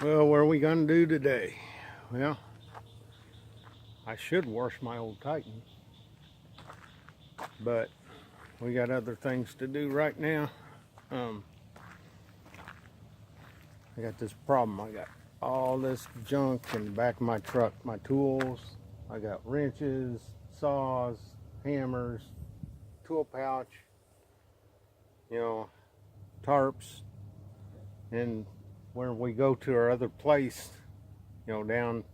Well, what are we gonna do today? Well, I should wash my old Titan, but we got other things to do right now. I got this problem. I got all this junk in the back of my truck, my tools. I got wrenches, saws, hammers, tool pouch, tarps. And when we go to our other place, down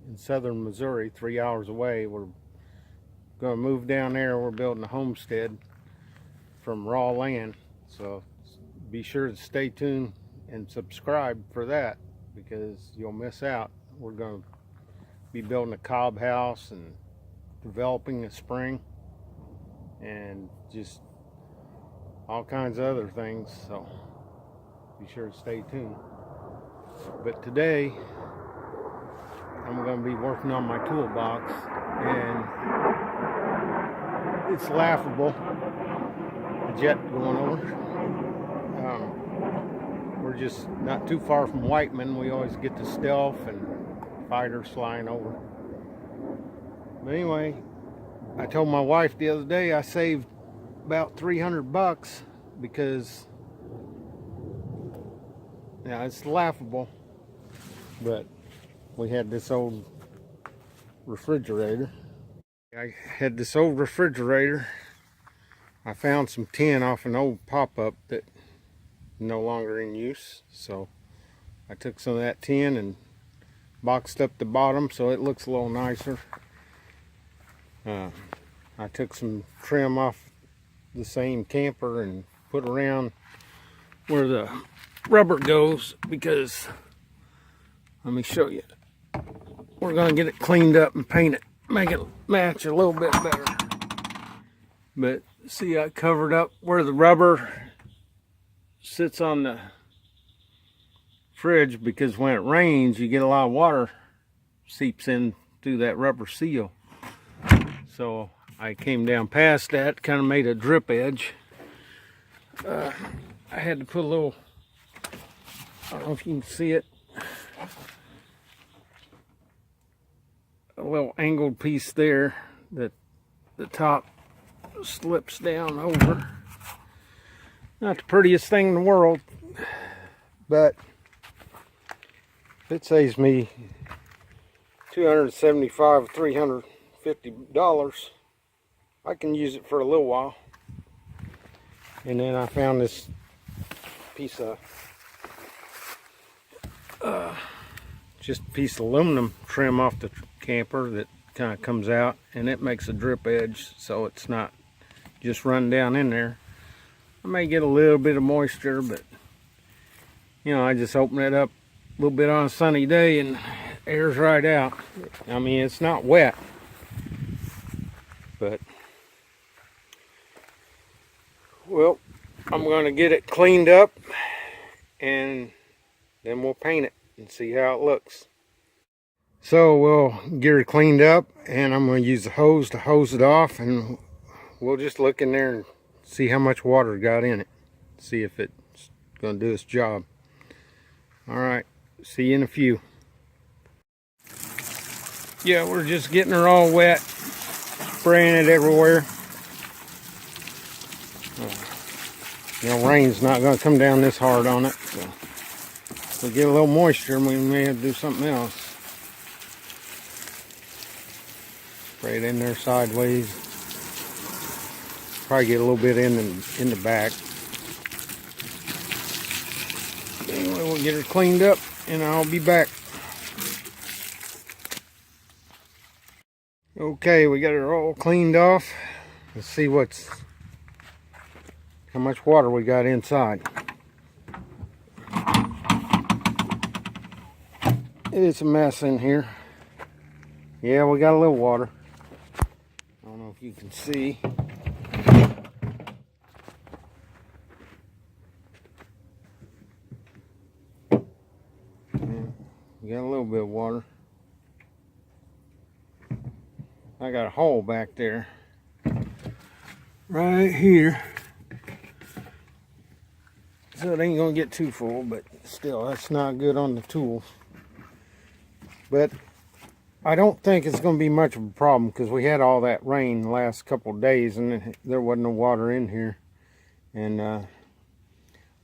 in southern Missouri, 3 hours away, we're going to move down there. We're building a homestead from raw land. So be sure to stay tuned and subscribe for that, because you'll miss out. We're going to be building a cob house and developing a spring and just all kinds of other things. So be sure to stay tuned. But today I'm going to be working on my toolbox, and it's laughable, a jet going over. We're just not too far from Whiteman. We always get to stealth and fighters flying over. But anyway, I told my wife the other day I saved about $300 because, yeah, it's laughable, but we had this old refrigerator. I found some tin off an old pop-up that no longer in use, so I took some of that tin and boxed up the bottom so it looks a little nicer. I took some trim off the same camper and put around where the rubber goes, because let me show you. We're going to get it cleaned up and paint it, make it match a little bit better. But see, I covered up where the rubber sits on the fridge, because when it rains you get a lot of water seeps in through that rubber seal. So I came down past that, kind of made a drip edge. I had to put a little, I don't know if you can see it, a little angled piece there that the top slips down over. Not the prettiest thing in the world, but it saves me $275, $350. I can use it for a little while. And then I found this piece of just a piece of aluminum trim off the camper that kind of comes out, and it makes a drip edge so it's not just run down in there. I may get a little bit of moisture, but I just open it up a little bit on a sunny day and air's right out. I mean, it's not wet, but well, I'm going to get it cleaned up and then we'll paint it and see how it looks. So we'll get it cleaned up, and I'm going to use the hose to hose it off, and we'll just look in there and see how much water got in it. See if it's going to do its job. Alright, see you in a few. Yeah, we're just getting her all wet, spraying it everywhere. Rain's not going to come down this hard on it, so if we get a little moisture, we may have to do something else. Spray it in there sideways. Probably get a little bit in the back. Anyway, we'll get her cleaned up and I'll be back. Okay, we got her all cleaned off. Let's see how much water we got inside. It's a mess in here. Yeah, we got a little water. I don't know if you can see. We got a little bit of water. I got a hole back there. Right here. so it ain't gonna get too full, but still, that's not good on the tools. But I don't think it's gonna be much of a problem because we had all that rain the last couple of days and there wasn't no water in here. And I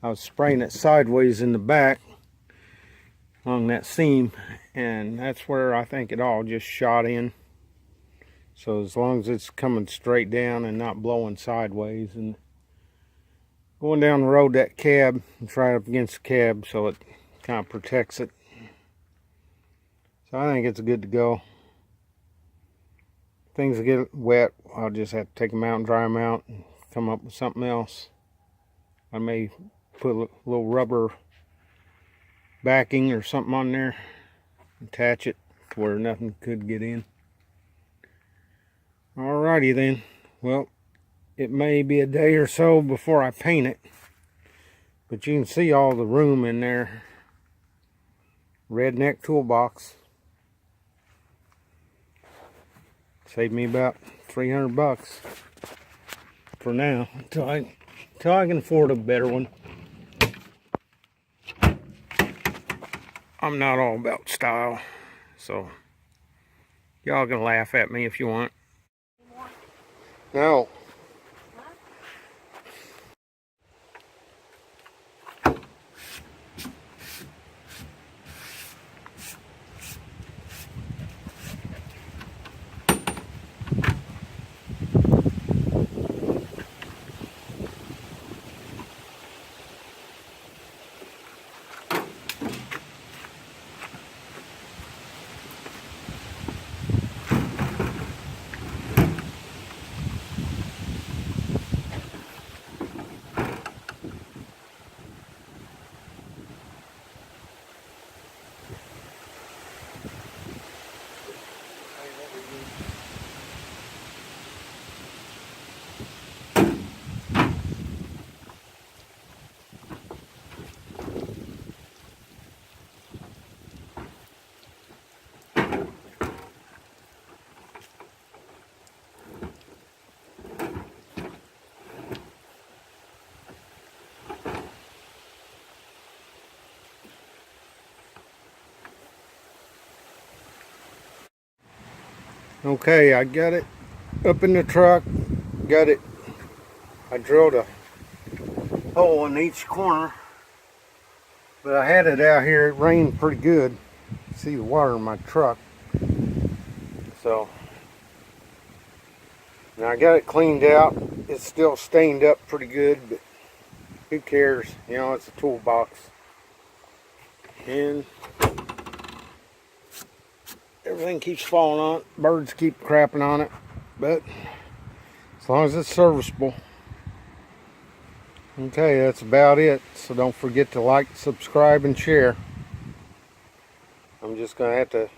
was spraying it sideways in the back along that seam, and that's where I think it all just shot in. So as long as it's coming straight down and not blowing sideways, and going down the road, that cab, it's right up against the cab, so it kind of protects it. So I think it's good to go. If things get wet, I'll just have to take them out and dry them out and come up with something else. I may put a little rubber backing or something on there, attach it to where nothing could get in. Alrighty then. Well, it may be a day or so before I paint it, but you can see all the room in there. Redneck toolbox. Saved me about 300 bucks for now until I can afford a better one. I'm not all about style, so y'all can laugh at me if you want. No. Okay, I got it up in the truck, got it. I drilled a hole in each corner, but I had it out here. It rained pretty good. See the water in my truck. So, now I got it cleaned out. It's still stained up pretty good, but who cares? You know, it's a toolbox. And everything keeps falling on it. Birds keep crapping on it. But as long as it's serviceable. Okay, that's about it. So don't forget to like, subscribe, and share. I'm just going to have to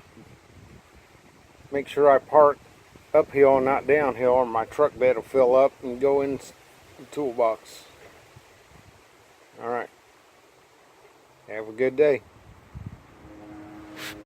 make sure I park uphill and not downhill, or my truck bed will fill up and go in the toolbox. Alright. Have a good day.